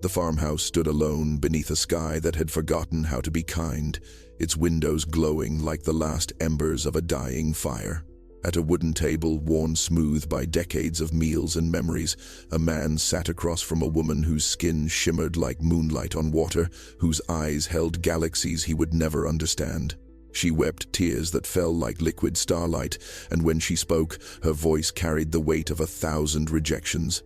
The farmhouse stood alone beneath a sky that had forgotten how to be kind, its windows glowing like the last embers of a dying fire. At a wooden table worn smooth by decades of meals and memories, a man sat across from a woman whose skin shimmered like moonlight on water, whose eyes held galaxies he would never understand. She wept tears that fell like liquid starlight, and when she spoke, her voice carried the weight of 1,000 rejections.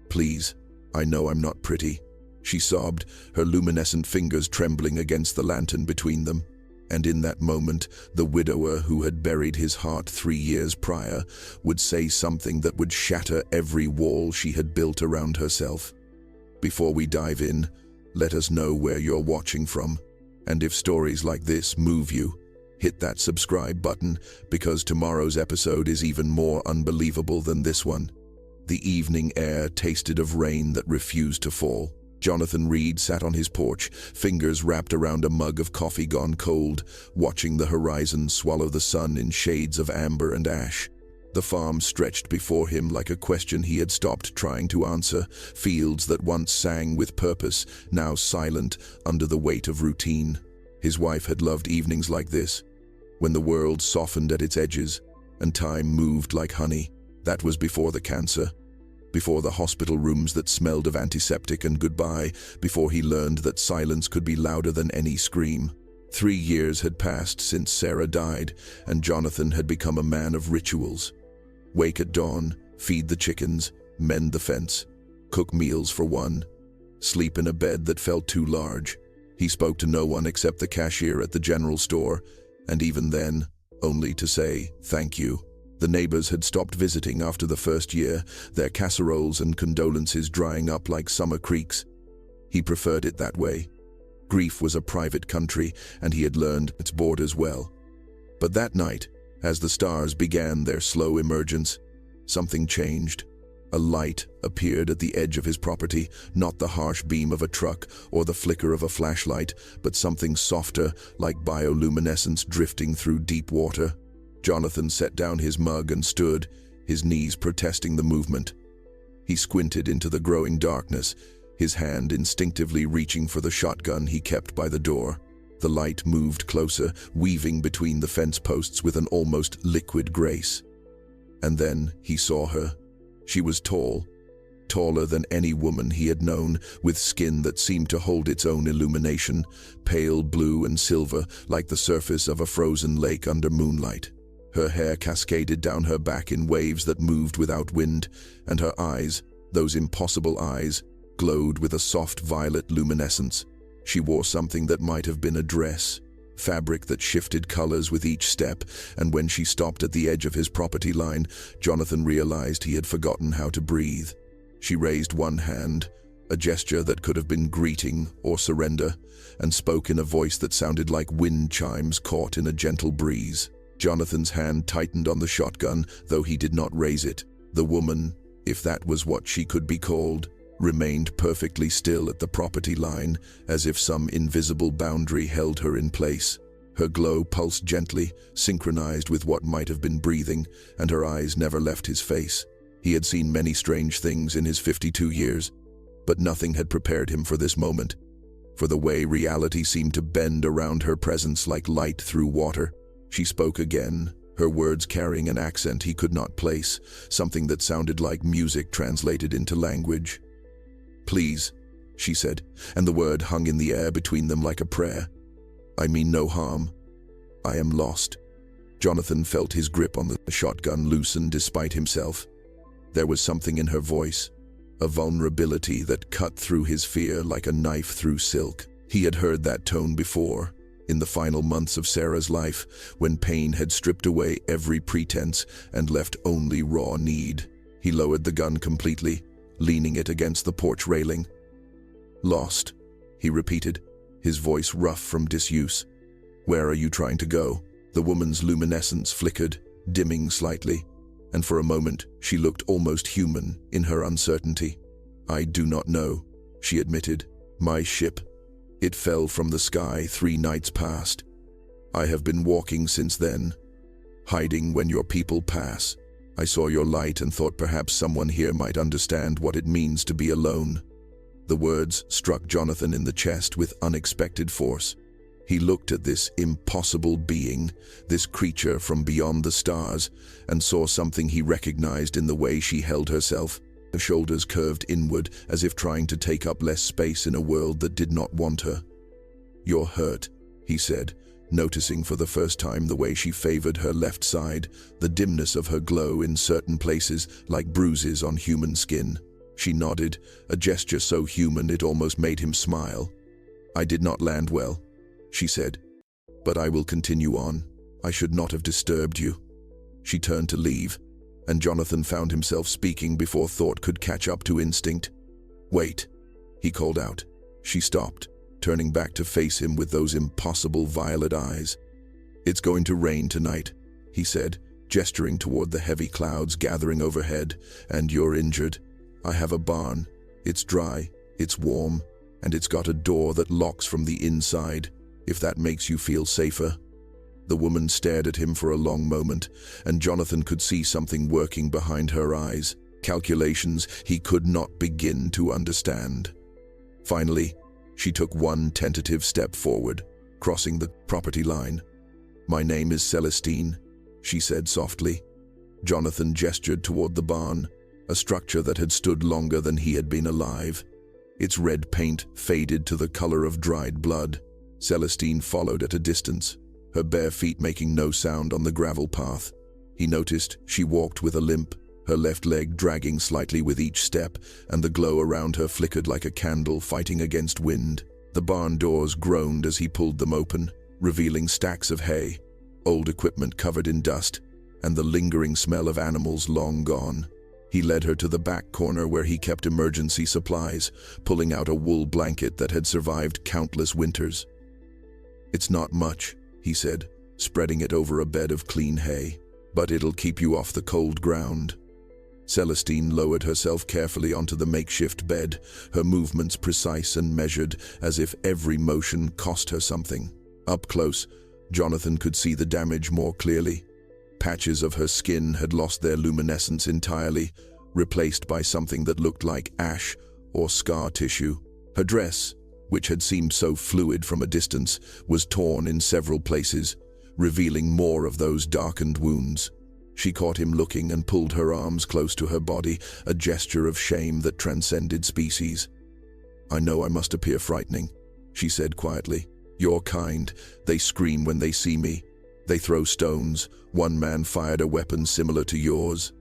"Please, I know I'm not pretty," she sobbed, her luminescent fingers trembling against the lantern between them. And in that moment, the widower who had buried his heart 3 years prior would say something that would shatter every wall she had built around herself. Before we dive in, let us know where you're watching from. And if stories like this move you, hit that subscribe button, because tomorrow's episode is even more unbelievable than this one. The evening air tasted of rain that refused to fall. Jonathan Reed sat on his porch, fingers wrapped around a mug of coffee gone cold, watching the horizon swallow the sun in shades of amber and ash. The farm stretched before him like a question he had stopped trying to answer, fields that once sang with purpose, now silent under the weight of routine. His wife had loved evenings like this, when the world softened at its edges and time moved like honey. That was before the cancer, before the hospital rooms that smelled of antiseptic and goodbye, before he learned that silence could be louder than any scream. 3 years had passed since Sarah died, and Jonathan had become a man of rituals. Wake at dawn, feed the chickens, mend the fence, cook meals for one, sleep in a bed that felt too large. He spoke to no one except the cashier at the general store, and even then, only to say thank you. The neighbors had stopped visiting after the first year, their casseroles and condolences drying up like summer creeks. He preferred it that way. Grief was a private country, and he had learned its borders well. But that night, as the stars began their slow emergence, something changed. A light appeared at the edge of his property, not the harsh beam of a truck or the flicker of a flashlight, but something softer, like bioluminescence drifting through deep water. Jonathan set down his mug and stood, his knees protesting the movement. He squinted into the growing darkness, his hand instinctively reaching for the shotgun he kept by the door. The light moved closer, weaving between the fence posts with an almost liquid grace. And then he saw her. She was tall, taller than any woman he had known, with skin that seemed to hold its own illumination, pale blue and silver, like the surface of a frozen lake under moonlight. Her hair cascaded down her back in waves that moved without wind, and her eyes, those impossible eyes, glowed with a soft violet luminescence. She wore something that might have been a dress, fabric that shifted colors with each step, and when she stopped at the edge of his property line, Jonathan realized he had forgotten how to breathe. She raised one hand, a gesture that could have been greeting or surrender, and spoke in a voice that sounded like wind chimes caught in a gentle breeze. Jonathan's hand tightened on the shotgun, though he did not raise it. The woman, if that was what she could be called, remained perfectly still at the property line, as if some invisible boundary held her in place. Her glow pulsed gently, synchronized with what might have been breathing, and her eyes never left his face. He had seen many strange things in his 52 years, but nothing had prepared him for this moment, for the way reality seemed to bend around her presence like light through water. She spoke again, her words carrying an accent he could not place, something that sounded like music translated into language. "Please," she said, and the word hung in the air between them like a prayer. "I mean no harm. I am lost." Jonathan felt his grip on the shotgun loosen despite himself. There was something in her voice, a vulnerability that cut through his fear like a knife through silk. He had heard that tone before, in the final months of Sarah's life, when pain had stripped away every pretense and left only raw need. He lowered the gun completely, leaning it against the porch railing. "Lost," he repeated, his voice rough from disuse. "Where are you trying to go?" The woman's luminescence flickered, dimming slightly, and for a moment she looked almost human in her uncertainty. "I do not know," she admitted. "My ship. It fell from the sky 3 nights past. I have been walking since then, hiding when your people pass. I saw your light and thought perhaps someone here might understand what it means to be alone." The words struck Jonathan in the chest with unexpected force. He looked at this impossible being, this creature from beyond the stars, and saw something he recognized in the way she held herself. Her shoulders curved inward, as if trying to take up less space in a world that did not want her. "You're hurt," he said, noticing for the first time the way she favored her left side, the dimness of her glow in certain places like bruises on human skin. She nodded, a gesture so human it almost made him smile. "I did not land well," she said, "but I will continue on. I should not have disturbed you." She turned to leave, and Jonathan found himself speaking before thought could catch up to instinct. "Wait," he called out. She stopped, turning back to face him with those impossible violet eyes. "It's going to rain tonight," he said, gesturing toward the heavy clouds gathering overhead. "And you're injured. I have a barn. It's dry, it's warm, and it's got a door that locks from the inside, if that makes you feel safer." The woman stared at him for a long moment, and Jonathan could see something working behind her eyes, calculations he could not begin to understand. Finally, she took one tentative step forward, crossing the property line. "My name is Celestine," she said softly. Jonathan gestured toward the barn, a structure that had stood longer than he had been alive. Its red paint faded to the color of dried blood. Celestine followed at a distance, her bare feet making no sound on the gravel path. He noticed she walked with a limp, her left leg dragging slightly with each step, and the glow around her flickered like a candle fighting against wind. The barn doors groaned as he pulled them open, revealing stacks of hay, old equipment covered in dust, and the lingering smell of animals long gone. He led her to the back corner where he kept emergency supplies, pulling out a wool blanket that had survived countless winters. "It's not much," he said, spreading it over a bed of clean hay, "but it'll keep you off the cold ground." Celestine lowered herself carefully onto the makeshift bed, her movements precise and measured, as if every motion cost her something. Up close, Jonathan could see the damage more clearly. Patches of her skin had lost their luminescence entirely, replaced by something that looked like ash or scar tissue. Her dress, which had seemed so fluid from a distance, was torn in several places, revealing more of those darkened wounds. She caught him looking and pulled her arms close to her body, a gesture of shame that transcended species. "I know I must appear frightening," she said quietly. "You're kind. They scream when they see me. They throw stones. One man fired a weapon similar to yours."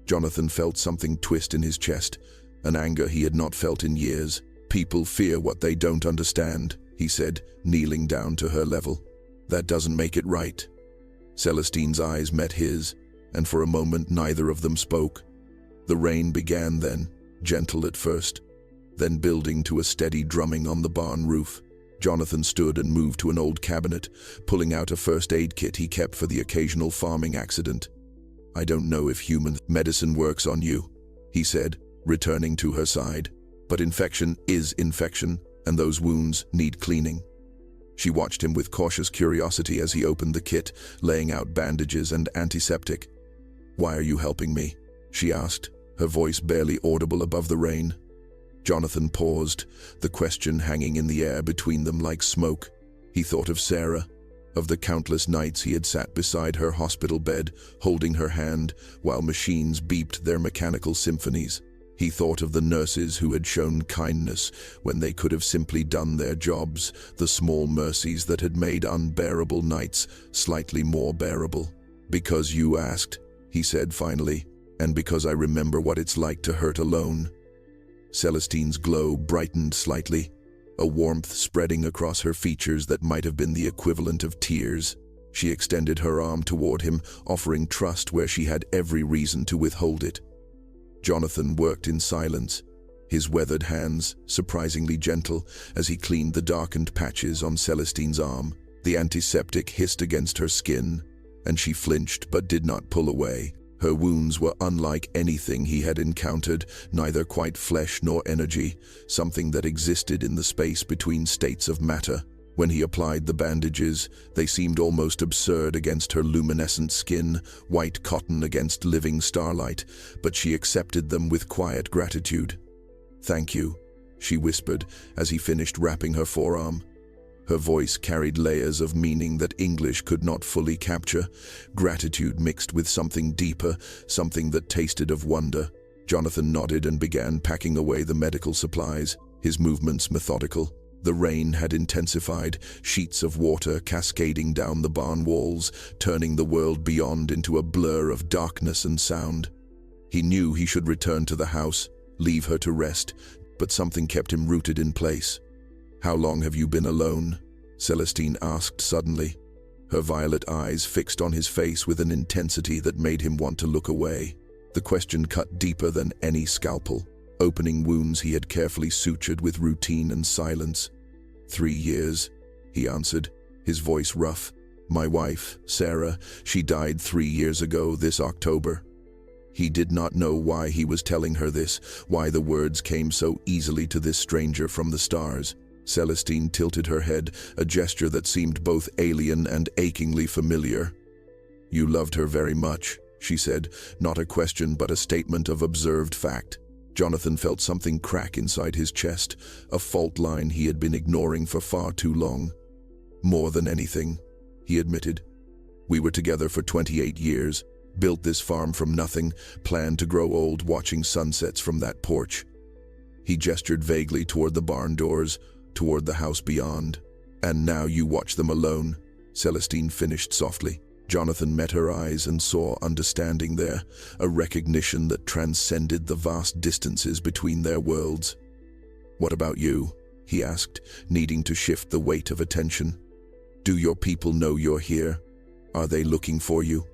Jonathan felt something twist in his chest, an anger he had not felt in years. "People fear what they don't understand," he said, kneeling down to her level. "That doesn't make it right." Celestine's eyes met his, and for a moment neither of them spoke. The rain began then, gentle at first, then building to a steady drumming on the barn roof. Jonathan stood and moved to an old cabinet, pulling out a first aid kit he kept for the occasional farming accident. "I don't know if human medicine works on you," he said, returning to her side. "But infection is infection, and those wounds need cleaning." She watched him with cautious curiosity as he opened the kit, laying out bandages and antiseptic. "Why are you helping me?" she asked, her voice barely audible above the rain. Jonathan paused, the question hanging in the air between them like smoke. He thought of Sarah, of the countless nights he had sat beside her hospital bed, holding her hand while machines beeped their mechanical symphonies. He thought of the nurses who had shown kindness when they could have simply done their jobs, the small mercies that had made unbearable nights slightly more bearable. "Because you asked," he said finally, "and because I remember what it's like to hurt alone." Celestine's glow brightened slightly, a warmth spreading across her features that might have been the equivalent of tears. She extended her arm toward him, offering trust where she had every reason to withhold it. Jonathan worked in silence, his weathered hands surprisingly gentle as he cleaned the darkened patches on Celestine's arm. The antiseptic hissed against her skin, and she flinched but did not pull away. Her wounds were unlike anything he had encountered, neither quite flesh nor energy, something that existed in the space between states of matter. When he applied the bandages, they seemed almost absurd against her luminescent skin, white cotton against living starlight, but she accepted them with quiet gratitude. "Thank you," she whispered as he finished wrapping her forearm. Her voice carried layers of meaning that English could not fully capture, gratitude mixed with something deeper, something that tasted of wonder. Jonathan nodded and began packing away the medical supplies, his movements methodical. The rain had intensified, sheets of water cascading down the barn walls, turning the world beyond into a blur of darkness and sound. He knew he should return to the house, leave her to rest, but something kept him rooted in place. "How long have you been alone?" Celestine asked suddenly, her violet eyes fixed on his face with an intensity that made him want to look away. The question cut deeper than any scalpel, opening wounds he had carefully sutured with routine and silence. 3 years, he answered, his voice rough. "My wife, Sarah, she died 3 years ago this October." He did not know why he was telling her this, why the words came so easily to this stranger from the stars. Celestine tilted her head, a gesture that seemed both alien and achingly familiar. "You loved her very much," she said, not a question but a statement of observed fact. Jonathan felt something crack inside his chest, a fault line he had been ignoring for far too long. "More than anything," he admitted. "We were together for 28 years, built this farm from nothing, planned to grow old watching sunsets from that porch." He gestured vaguely toward the barn doors, toward the house beyond. "And now you watch them alone," Celestine finished softly. Jonathan met her eyes and saw understanding there, a recognition that transcended the vast distances between their worlds. "What about you?" he asked, needing to shift the weight of attention. "Do your people know you're here? Are they looking for you?"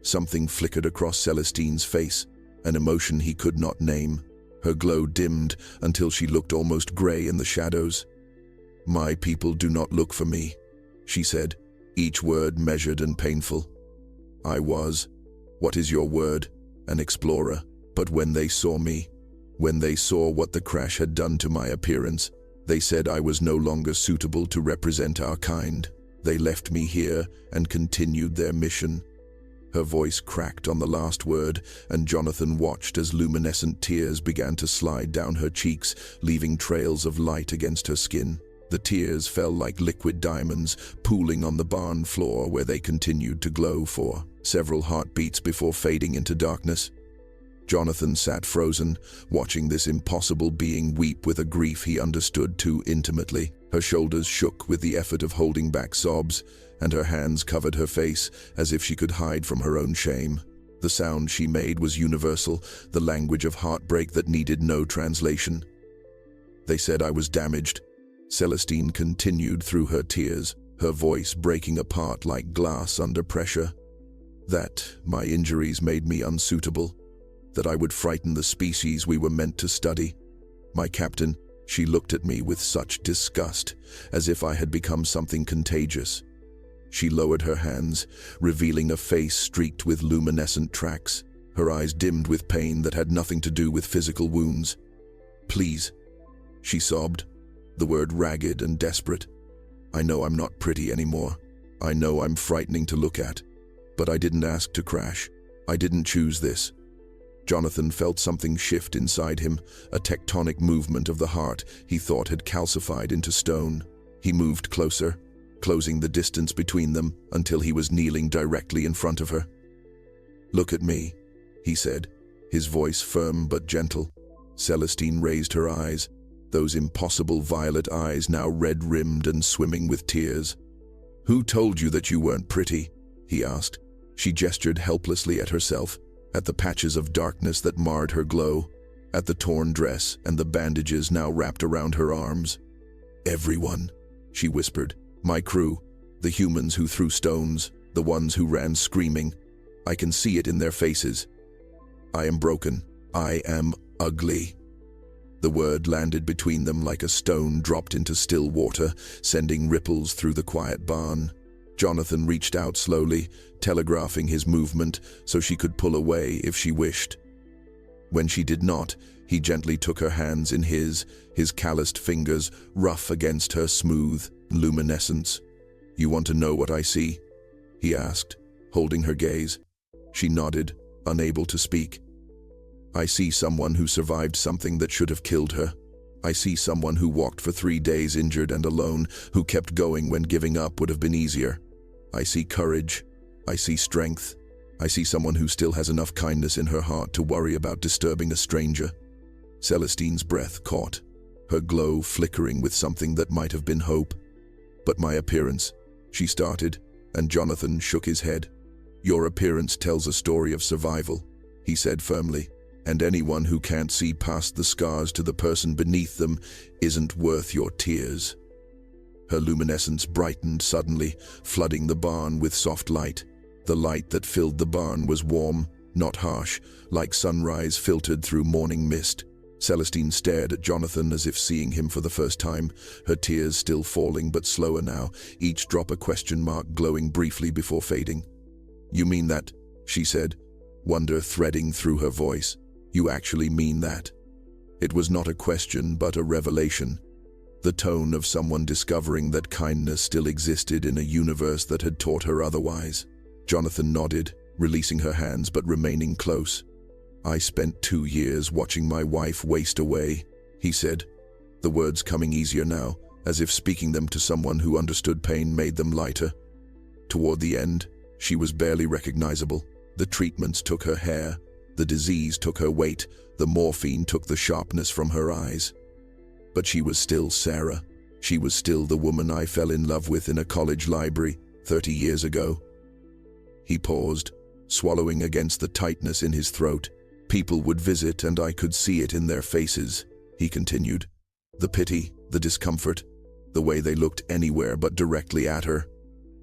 Something flickered across Celestine's face, an emotion he could not name. Her glow dimmed until she looked almost gray in the shadows. "My people do not look for me," she said, each word measured and painful. "I was, what is your word, an explorer. But when they saw me, when they saw what the crash had done to my appearance, they said I was no longer suitable to represent our kind. They left me here and continued their mission." Her voice cracked on the last word, and Jonathan watched as luminescent tears began to slide down her cheeks, leaving trails of light against her skin. The tears fell like liquid diamonds, pooling on the barn floor where they continued to glow for several heartbeats before fading into darkness. Jonathan sat frozen, watching this impossible being weep with a grief he understood too intimately. Her shoulders shook with the effort of holding back sobs, and her hands covered her face as if she could hide from her own shame. The sound she made was universal, the language of heartbreak that needed no translation. "They said I was damaged," Celestine continued through her tears, her voice breaking apart like glass under pressure. "That my injuries made me unsuitable, that I would frighten the species we were meant to study. My captain," she looked at me with such disgust, as if I had become something contagious. She lowered her hands, revealing a face streaked with luminescent tracks, her eyes dimmed with pain that had nothing to do with physical wounds. "Please," she sobbed, the word ragged and desperate. "I know I'm not pretty anymore. I know I'm frightening to look at. But I didn't ask to crash. I didn't choose this." Jonathan felt something shift inside him, a tectonic movement of the heart he thought had calcified into stone. He moved closer, closing the distance between them until he was kneeling directly in front of her. "Look at me," he said, his voice firm but gentle. Celestine raised her eyes, those impossible violet eyes now red-rimmed and swimming with tears. "Who told you that you weren't pretty?" he asked. She gestured helplessly at herself, at the patches of darkness that marred her glow, at the torn dress and the bandages now wrapped around her arms. "Everyone," she whispered. "My crew, the humans who threw stones, the ones who ran screaming. I can see it in their faces. I am broken. I am ugly." The word landed between them like a stone dropped into still water, sending ripples through the quiet barn. Jonathan reached out slowly, telegraphing his movement so she could pull away if she wished. When she did not, he gently took her hands in his calloused fingers rough against her smooth luminescence. "You want to know what I see?" he asked, holding her gaze. She nodded, unable to speak. "I see someone who survived something that should have killed her. I see someone who walked for 3 days injured and alone, who kept going when giving up would have been easier. I see courage. I see strength. I see someone who still has enough kindness in her heart to worry about disturbing a stranger. Celestine's breath caught, her glow flickering with something that might have been hope. But my appearance, she started, and Jonathan shook his head. Your appearance tells a story of survival, he said firmly, and anyone who can't see past the scars to the person beneath them isn't worth your tears. Her luminescence brightened suddenly, flooding the barn with soft light. The light that filled the barn was warm, not harsh, like sunrise filtered through morning mist. Celestine stared at Jonathan as if seeing him for the first time, her tears still falling but slower now, each drop a question mark glowing briefly before fading. You mean that? She said, wonder threading through her voice. You actually mean that? It was not a question but a revelation. The tone of someone discovering that kindness still existed in a universe that had taught her otherwise. Jonathan nodded, releasing her hands but remaining close. I spent 2 years watching my wife waste away, he said, the words coming easier now, as if speaking them to someone who understood pain made them lighter. Toward the end, she was barely recognizable. The treatments took her hair, the disease took her weight, the morphine took the sharpness from her eyes. But she was still Sarah. She was still the woman I fell in love with in a college library 30 years ago. He paused, swallowing against the tightness in his throat. People would visit and I could see it in their faces, he continued. The pity, the discomfort, the way they looked anywhere but directly at her.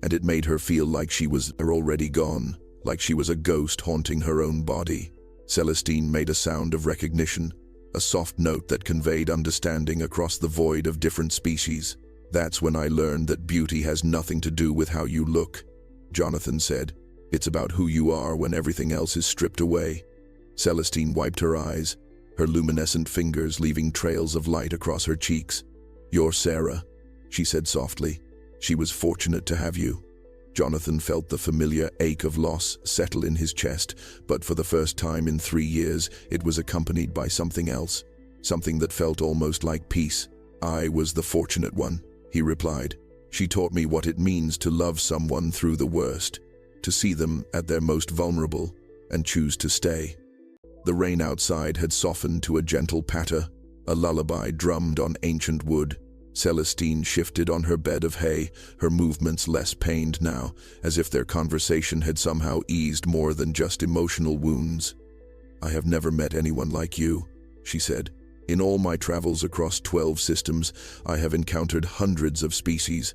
And it made her feel like she was already gone, like she was a ghost haunting her own body. Celestine made a sound of recognition, a soft note that conveyed understanding across the void of different species. That's when I learned that beauty has nothing to do with how you look, Jonathan said. It's about who you are when everything else is stripped away. Celestine wiped her eyes, her luminescent fingers leaving trails of light across her cheeks. You're Sarah, she said softly. She was fortunate to have you. Jonathan felt the familiar ache of loss settle in his chest, but for the first time in 3 years, it was accompanied by something else, something that felt almost like peace. I was the fortunate one, he replied. She taught me what it means to love someone through the worst, to see them at their most vulnerable, and choose to stay. The rain outside had softened to a gentle patter, a lullaby drummed on ancient wood. Celestine shifted on her bed of hay, her movements less pained now, as if their conversation had somehow eased more than just emotional wounds. I have never met anyone like you, she said. In all my travels across 12 systems, I have encountered hundreds of species,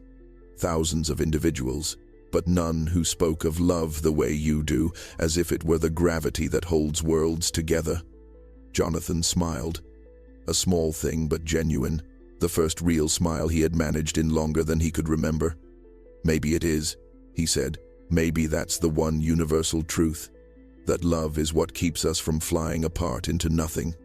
thousands of individuals, but none who spoke of love the way you do, as if it were the gravity that holds worlds together. Jonathan smiled. A small thing but genuine, the first real smile he had managed in longer than he could remember. Maybe it is, he said. Maybe that's the one universal truth, that love is what keeps us from flying apart into nothing.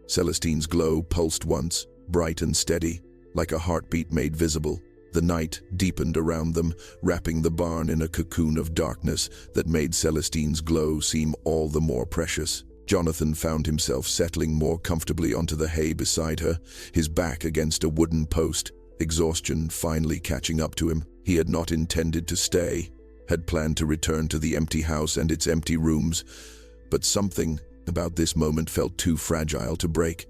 Celestine's glow pulsed once, bright and steady, like a heartbeat made visible. The night deepened around them, wrapping the barn in a cocoon of darkness that made Celestine's glow seem all the more precious. Jonathan found himself settling more comfortably onto the hay beside her, his back against a wooden post, exhaustion finally catching up to him. He had not intended to stay, had planned to return to the empty house and its empty rooms, but something about this moment felt too fragile to break.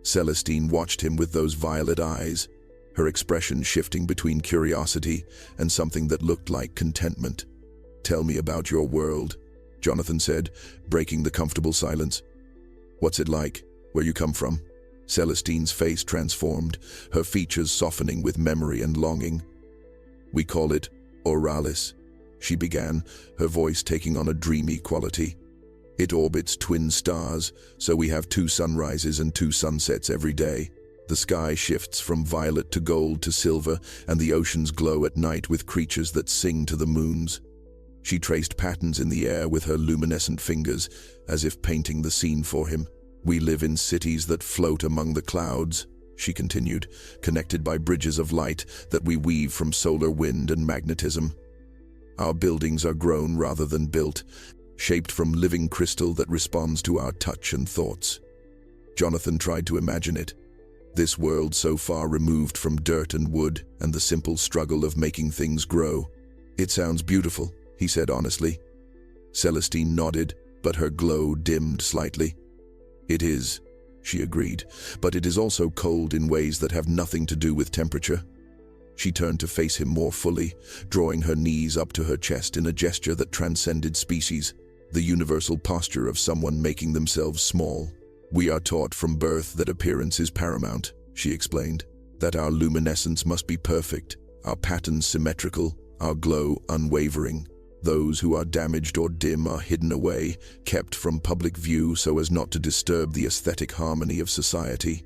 Celestine watched him with those violet eyes, her expression shifting between curiosity and something that looked like contentment. Tell me about your world, Jonathan said, breaking the comfortable silence. What's it like? Where you come from? Celestine's face transformed, her features softening with memory and longing. We call it Oralis, she began, her voice taking on a dreamy quality. It orbits twin stars, so we have 2 sunrises and 2 sunsets every day. The sky shifts from violet to gold to silver, and the oceans glow at night with creatures that sing to the moons. She traced patterns in the air with her luminescent fingers, as if painting the scene for him. We live in cities that float among the clouds, she continued, connected by bridges of light that we weave from solar wind and magnetism. Our buildings are grown rather than built, shaped from living crystal that responds to our touch and thoughts. Jonathan tried to imagine it. This world so far removed from dirt and wood and the simple struggle of making things grow. It sounds beautiful, he said honestly. Celestine nodded, but her glow dimmed slightly. It is, she agreed, but it is also cold in ways that have nothing to do with temperature. She turned to face him more fully, drawing her knees up to her chest in a gesture that transcended species, the universal posture of someone making themselves small. We are taught from birth that appearance is paramount, she explained, that our luminescence must be perfect, our patterns symmetrical, our glow unwavering. Those who are damaged or dim are hidden away, kept from public view so as not to disturb the aesthetic harmony of society.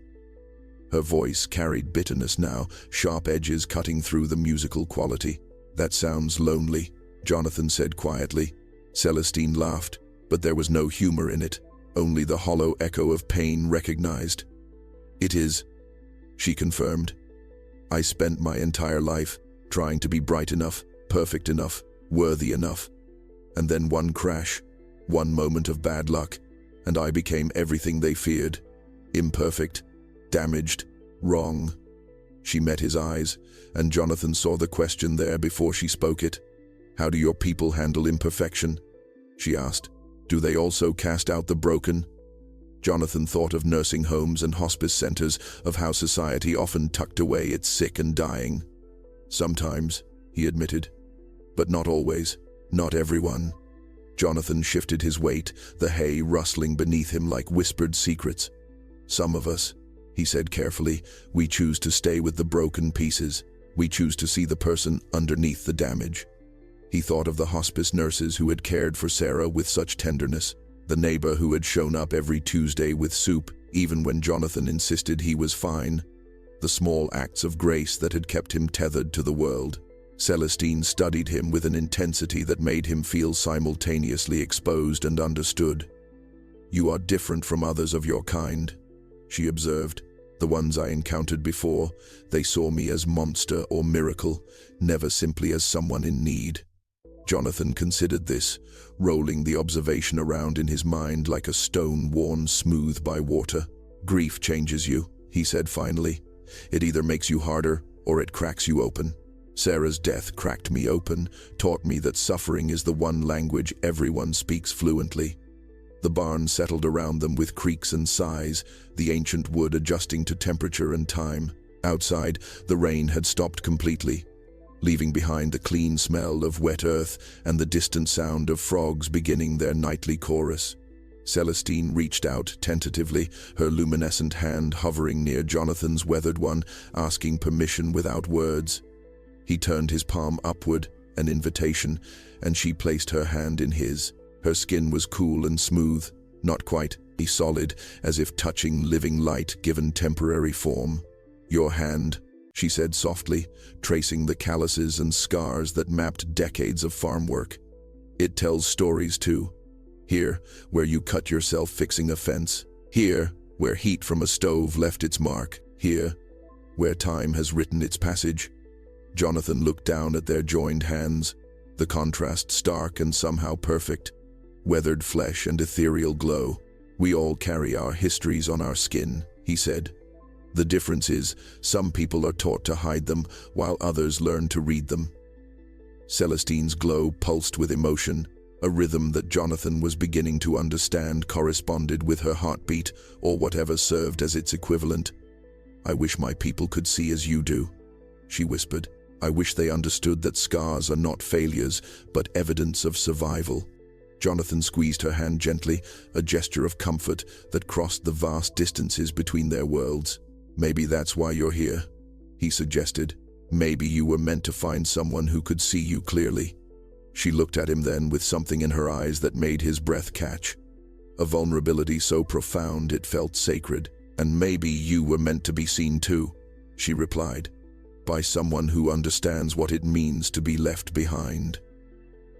Her voice carried bitterness now, sharp edges cutting through the musical quality. That sounds lonely, Jonathan said quietly. Celestine laughed, but there was no humor in it, only the hollow echo of pain recognized. It is, she confirmed. I spent my entire life trying to be bright enough, perfect enough, worthy enough. And then one crash, one moment of bad luck, and I became everything they feared. Imperfect, damaged, wrong. She met his eyes, and Jonathan saw the question there before she spoke it. How do your people handle imperfection? She asked. Do they also cast out the broken? Jonathan thought of nursing homes and hospice centers, of how society often tucked away its sick and dying. Sometimes, he admitted. But not always, not everyone. Jonathan shifted his weight, the hay rustling beneath him like whispered secrets. Some of us, he said carefully, we choose to stay with the broken pieces. We choose to see the person underneath the damage. He thought of the hospice nurses who had cared for Sarah with such tenderness, the neighbor who had shown up every Tuesday with soup, even when Jonathan insisted he was fine, the small acts of grace that had kept him tethered to the world. Celestine studied him with an intensity that made him feel simultaneously exposed and understood. You are different from others of your kind, she observed. The ones I encountered before, they saw me as monster or miracle, never simply as someone in need. Jonathan considered this, rolling the observation around in his mind like a stone worn smooth by water. Grief changes you, he said finally. It either makes you harder or it cracks you open. Sarah's death cracked me open, taught me that suffering is the one language everyone speaks fluently. The barn settled around them with creaks and sighs, the ancient wood adjusting to temperature and time. Outside, the rain had stopped completely, leaving behind the clean smell of wet earth and the distant sound of frogs beginning their nightly chorus. Celestine reached out tentatively, her luminescent hand hovering near Jonathan's weathered one, asking permission without words. He turned his palm upward, an invitation, and she placed her hand in his. Her skin was cool and smooth, not quite solid, as if touching living light given temporary form. Your hand, she said softly, tracing the calluses and scars that mapped decades of farm work. It tells stories too. Here, where you cut yourself fixing a fence. Here, where heat from a stove left its mark. Here, where time has written its passage. Jonathan looked down at their joined hands, the contrast stark and somehow perfect. Weathered flesh and ethereal glow. We all carry our histories on our skin, he said. The difference is, some people are taught to hide them, while others learn to read them. Celestine's glow pulsed with emotion, a rhythm that Jonathan was beginning to understand corresponded with her heartbeat, or whatever served as its equivalent. I wish my people could see as you do, she whispered. I wish they understood that scars are not failures, but evidence of survival. Jonathan squeezed her hand gently, a gesture of comfort that crossed the vast distances between their worlds. Maybe that's why you're here, he suggested. Maybe you were meant to find someone who could see you clearly. She looked at him then with something in her eyes that made his breath catch. A vulnerability so profound it felt sacred. And maybe you were meant to be seen too, she replied, by someone who understands what it means to be left behind.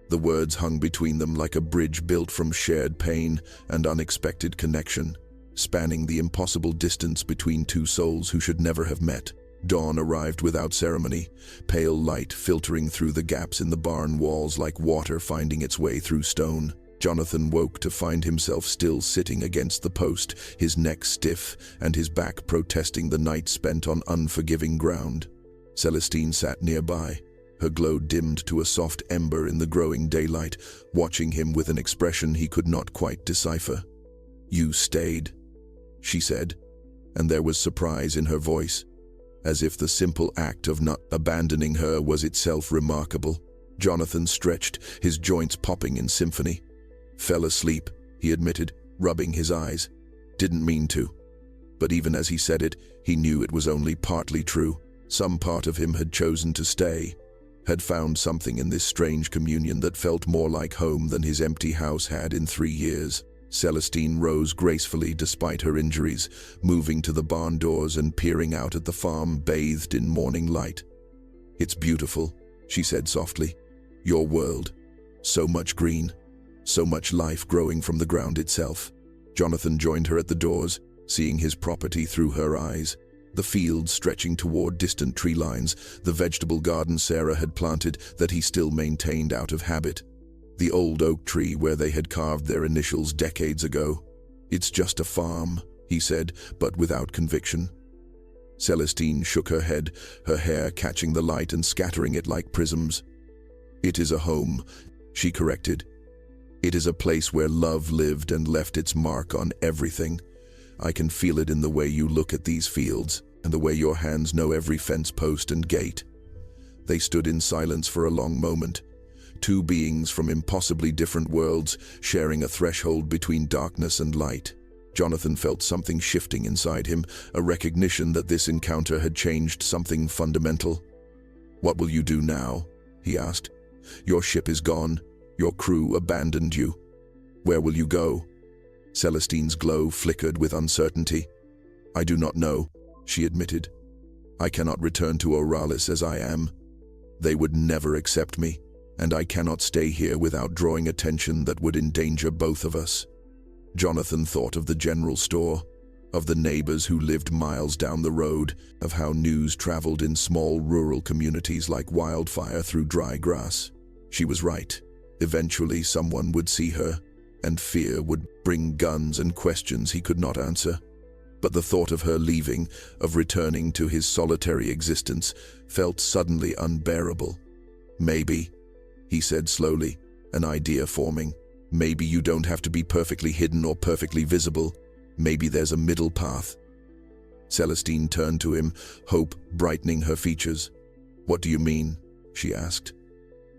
The words hung between them like a bridge built from shared pain and unexpected connection, spanning the impossible distance between two souls who should never have met. Dawn arrived without ceremony, pale light filtering through the gaps in the barn walls like water finding its way through stone. Jonathan woke to find himself still sitting against the post, his neck stiff and his back protesting the night spent on unforgiving ground. Celestine sat nearby, her glow dimmed to a soft ember in the growing daylight, watching him with an expression he could not quite decipher. "You stayed," she said, and there was surprise in her voice, as if the simple act of not abandoning her was itself remarkable. Jonathan stretched, his joints popping in symphony. "Fell asleep," he admitted, rubbing his eyes. "Didn't mean to." But even as he said it, he knew it was only partly true. Some part of him had chosen to stay, had found something in this strange communion that felt more like home than his empty house had in 3 years. Celestine rose gracefully despite her injuries, moving to the barn doors and peering out at the farm bathed in morning light. "It's beautiful," she said softly. "Your world. So much green. So much life growing from the ground itself." Jonathan joined her at the doors, seeing his property through her eyes. The fields stretching toward distant tree lines, the vegetable garden Sarah had planted that he still maintained out of habit. The old oak tree where they had carved their initials decades ago. "It's just a farm," he said, but without conviction. Celestine shook her head, her hair catching the light and scattering it like prisms. "It is a home," she corrected. "It is a place where love lived and left its mark on everything. I can feel it in the way you look at these fields, and the way your hands know every fence post and gate." They stood in silence for a long moment, two beings from impossibly different worlds, sharing a threshold between darkness and light. Jonathan felt something shifting inside him, a recognition that this encounter had changed something fundamental. "What will you do now?" he asked. "Your ship is gone. Your crew abandoned you. Where will you go?" Celestine's glow flickered with uncertainty. "I do not know," she admitted. "I cannot return to Oralis as I am. They would never accept me, and I cannot stay here without drawing attention that would endanger both of us." Jonathan thought of the general store, of the neighbors who lived miles down the road, of how news traveled in small rural communities like wildfire through dry grass. She was right. Eventually someone would see her, and fear would bring guns and questions he could not answer. But the thought of her leaving, of returning to his solitary existence, felt suddenly unbearable. "Maybe," he said slowly, an idea forming. "Maybe you don't have to be perfectly hidden or perfectly visible. Maybe there's a middle path." Celestine turned to him, hope brightening her features. "What do you mean?" she asked.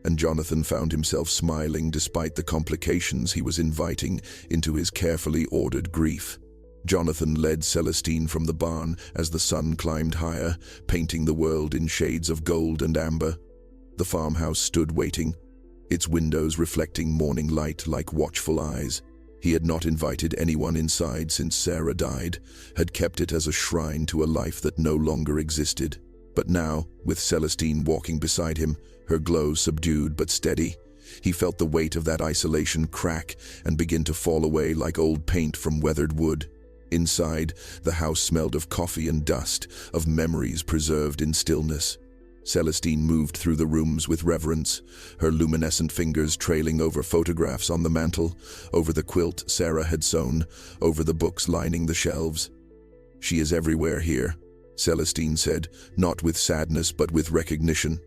And Jonathan found himself smiling despite the complications he was inviting into his carefully ordered grief. Jonathan led Celestine from the barn as the sun climbed higher, painting the world in shades of gold and amber. The farmhouse stood waiting, its windows reflecting morning light like watchful eyes. He had not invited anyone inside since Sarah died, had kept it as a shrine to a life that no longer existed. But now, with Celestine walking beside him, her glow subdued but steady, he felt the weight of that isolation crack and begin to fall away like old paint from weathered wood. Inside, the house smelled of coffee and dust, of memories preserved in stillness. Celestine moved through the rooms with reverence, her luminescent fingers trailing over photographs on the mantel, over the quilt Sarah had sewn, over the books lining the shelves. "She is everywhere here," Celestine said, not with sadness but with recognition.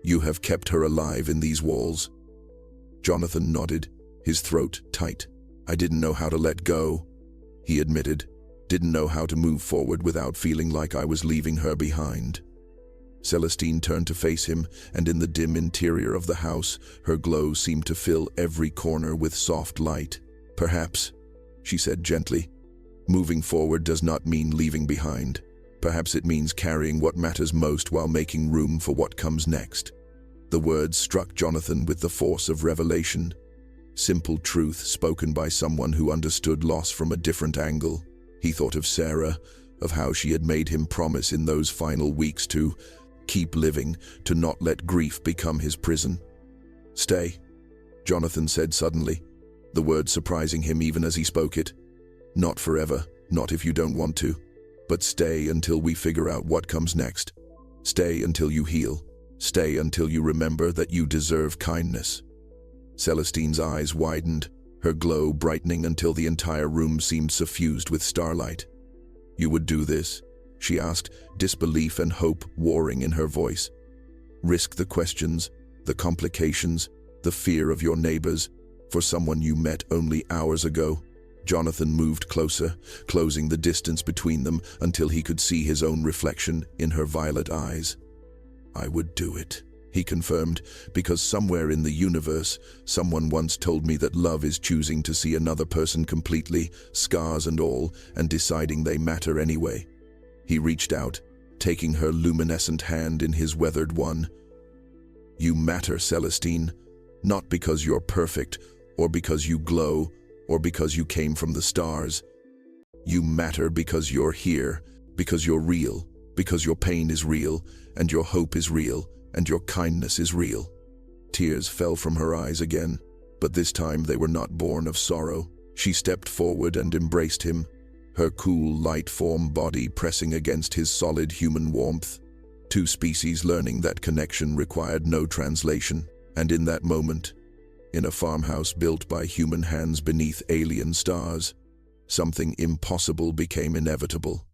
"You have kept her alive in these walls." Jonathan nodded, his throat tight. "I didn't know how to let go," he admitted. "Didn't know how to move forward without feeling like I was leaving her behind." Celestine turned to face him, and in the dim interior of the house, her glow seemed to fill every corner with soft light. "Perhaps," she said gently, "moving forward does not mean leaving behind. Perhaps it means carrying what matters most while making room for what comes next." The words struck Jonathan with the force of revelation. Simple truth spoken by someone who understood loss from a different angle. He thought of Sarah, of how she had made him promise in those final weeks to keep living, to not let grief become his prison. "Stay," Jonathan said suddenly, the word surprising him even as he spoke it. "Not forever, not if you don't want to. But stay until we figure out what comes next. Stay until you heal. Stay until you remember that you deserve kindness." Celestine's eyes widened, her glow brightening until the entire room seemed suffused with starlight. "You would do this?" she asked, disbelief and hope warring in her voice. "Risk the questions, the complications, the fear of your neighbors, for someone you met only hours ago?" Jonathan moved closer, closing the distance between them until he could see his own reflection in her violet eyes. "I would do it," he confirmed, "because somewhere in the universe, someone once told me that love is choosing to see another person completely, scars and all, and deciding they matter anyway." He reached out, taking her luminescent hand in his weathered one. "You matter, Celestine, not because you're perfect, or because you glow, or because you came from the stars. You matter because you're here, because you're real, because your pain is real, and your hope is real, and your kindness is real." Tears fell from her eyes again, but this time they were not born of sorrow. She stepped forward and embraced him, her cool, light-form body pressing against his solid human warmth. Two species learning that connection required no translation, and in that moment, in a farmhouse built by human hands beneath alien stars, something impossible became inevitable.